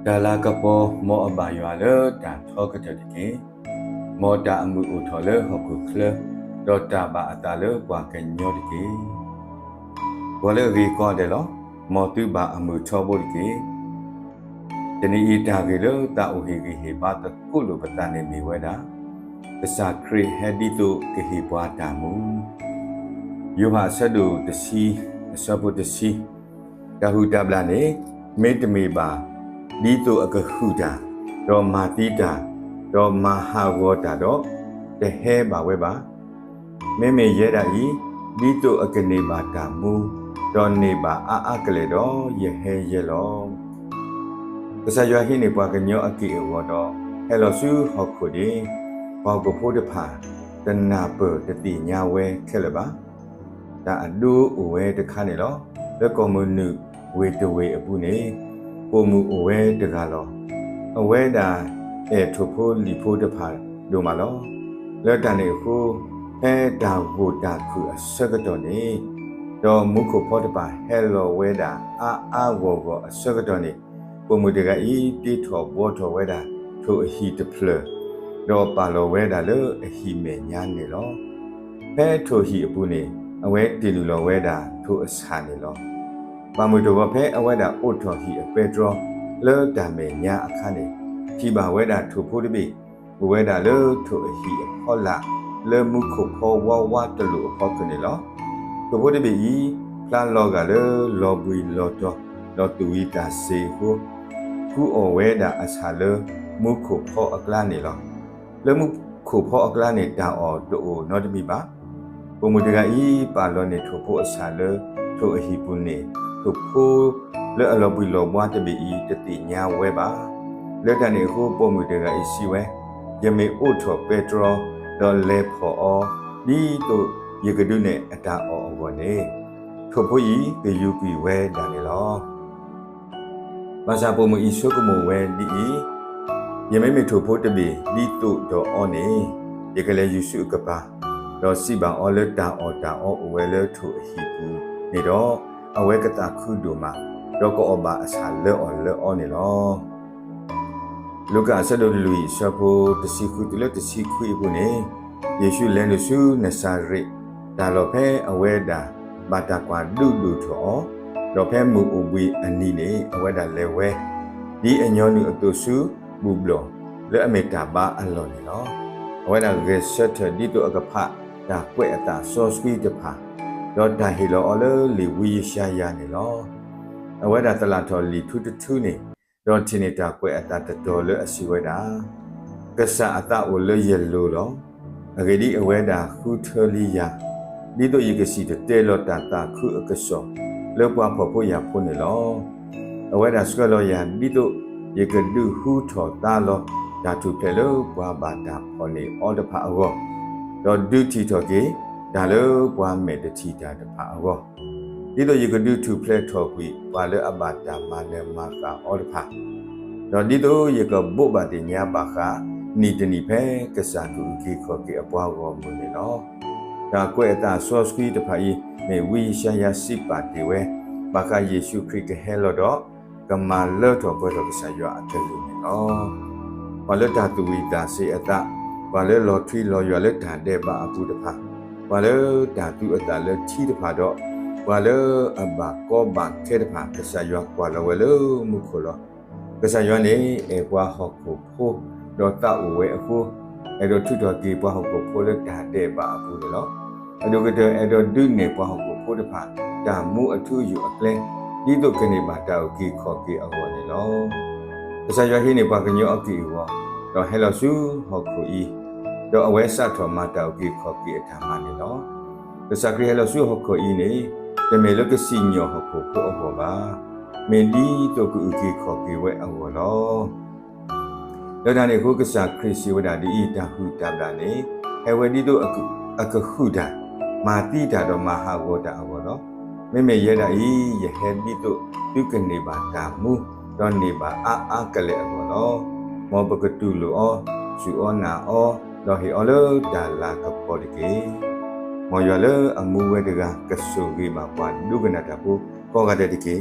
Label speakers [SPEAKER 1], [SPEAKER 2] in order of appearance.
[SPEAKER 1] Dalakapo mo abayuale dan thokatake mo da amu uthole hokukle dota ba atale kwa kenyodike wale ri ko de lo mo tu ba amu thobodike tani ita ge lo ta uhi ge ba ta kulu batane mi weda sa kri hedi to ke hi bwa ta mu yo ha sadu tsi sabu tsi da hu da bla ne me de me ba di to akahuda do matita do mahagoda do te he ba we ba me ye da i di to akane ba ta mu do ne ba a kle do ye he ye lo kasa yo hi ne bwa kanyo aki wo do hello su hokudi ba ko pho de pha tana pe te ti nya we khele ba da adu we de kha ne lo le ko mu nu we de we apu neပိုမှုအဝဲတကလောအဝဲတာထုဖို့လီဖို့တဖာဒိုမလောလက်တန်နေခုတာဘူတာခုအစကတော်နေတော့မုခုဖို့တပါဟဲလိုဝဲတာအာဝောကိုအစကတော်နေပိုမှုတကဤတိထောဘောထောဝဲတာထိုအဟီတဖလတော့ပါလောဝဲတာလေအဟီမေညာနေလောထိုဟီအပူနေအဝဲတီလူလောဝဲတာထိုအစာနေလောပါမူတော်ဖဲအဝဲတာအိုထော်ဟီအပေဒရောလဲတံမေညာအခါနေဒီပါဝဲတာထိုဖို့တပိဝဲတာလဲထိုအဟီအဖောလာလဲမှုခုခောဝဝတလူအဖောကနေလောထိုဖို့တပိဤပလန်လောကလဲလောဘွီလောတော့လောတူဝီတာစေဟုခုအဝဲတာအစာလဲမှုခုဖောအကလာနေလောလဲမှုခုဖောအကလာနေတာအော်တူနော်တပိပါပုံမူတကဤပါလောနေထိုဖို့အစာလဲထိုအဟီပုနေทุกผู้เลือเราบุยลบว่าจะมีอีจะติญาเวบาเลือกันในคู่ปมุเดกาอิสิเวยังมีอุทเปโตรดอเลพอนี่ตัวยังกระดูเนอตาอวันนี้ทุกผู้อีเกยุกีเวดานิลอภาษาปมุอิสุกมุเวดียังไม่มีทุกผู้จะมีดีตุดออนี่ยังก็เลยยุสุกปะดอสิบาอเลตาอเวเลทุฮิปูนี่ดอအဝဲကတာခုဒူမာရောကောဘာအစာလောနေလောလူကဆဒိုလူရှဖိုတစီခုတလတစီခွေဘူးနေယေရှုလဲလူစုနဆာရိဒါလောဖဲအဝဲတာဘာတာကွာလူထောလောဖဲမူအဝီအနီနေအဝဲတာလဲဝဲဒီအညောနုအတုစုဘူဘလောလဲအမေတာဘာအလောနေလောအဝဲတာရေဆက်ဒီတုအကဖဒါကွဲ့အတာဆောစကွီတဖာတော့ဒါဟီလောအလလီဝီရှာယာနေလောအဝဲတာတလာတော်လီထုနေတော့တင်နေတာကွဲအတာတော်လအစီဝဲတာကဆာအတာအိုလရလိုလောအဂေဒီအဝဲတာခုထလီယာဒီတော့ယကစီတဲလောတာခုအကဆောလောပွားဖို့ရဖို့နေလောအဝဲတာစကလောယာဒီတော့ယကဒူဟူထောတာလောဓာတုတဲလောပွားဘာတာပေါ်နေအော်တဖာအောတော့ဒူတီတော်ကေဒါလောပွားမဲ့တတိတာတဖာအောဒီတော့you can do to play talk with ဘာလဲအဘတာမနဲ့မကာအော်တဖာတော့ဒီတော့you can ဘုတ်ပါတင်ညာပါခာနီတနီဖဲကစားကူကြီးခေါ်ကြီးအပွားကောမနေနော်ဒါကွဲ့တာဆော့စကီတဖာဤမေဝီရှာယာစိပါတေဝဲဘာခယေရှုခရစ်ကဟဲလောတော့ကမာလောတော့ဘွဲတော့ကစားရအတယ်လို့နော်ဘာလဲတာတူဝီတာစေအတာဘာလဲလော်ထရီလော်ရလက်တာတဲ့ပါအပူတဖာဘာလဲဓာတုအတာလဲချီတဖာတော့ဘာလဲအဘကောဘာခဲတဖာကစားရွာကွာလောဝဲလို့မှုခလောကစားရွာနေအပွားဟောက်ကိုဖိုးတော့တောက်ဝဲအခုအဲ့တော့ထုတော်ကြီးပွားဟောက်ကိုဖိုးလက်ဓာတဲ့ပါအပူလောအဲ့တော့ကတဲ့အဲ့တော့ဒုနေပွားဟောက်ကိုဖိုးတဖာဓာမှုအထုယူအကလဲဒီတော့ကနေပါတောက်ကြီးခေါ်ကြီးအဝနေလောကစားရွာဟင်းနေပါကညောအကြီးဝတော့ဟဲလောစုဟောက်ကိုဤတော့အဝဲဆတ်တော်မတောက်ကြီးခေါ်ကြီးအထာမနေလောကစားကရလောစုဟောက်ကိုဤနေတမေလကစီညောဟောက်ကိုဖိုးအဘောပါမင်းဒီတော့ကူကြီးခေါ်ကြီးဝဲအဝလောတော့ဒါနေခုကစားခရစ်စီဝဒဒီတာဟုတာဗလာနေအဝဲဒီတော့အကခုတာမာတိတာတော့မဟာဝတာအဝလောမေမေရဲတာဤယဟဲဒီတော့ဒုကနေပါတာမူတော့နေပါအာကလေအဝလောမောပကတူလောဇူအောနာအောတော့ဟေအောလဒါလာကပေါ်ဒီကေမောရလအမူဝဲတကကဆူဂီမှာပွားဒုကနာတာဘူးကောကတဲ့ဒီကေ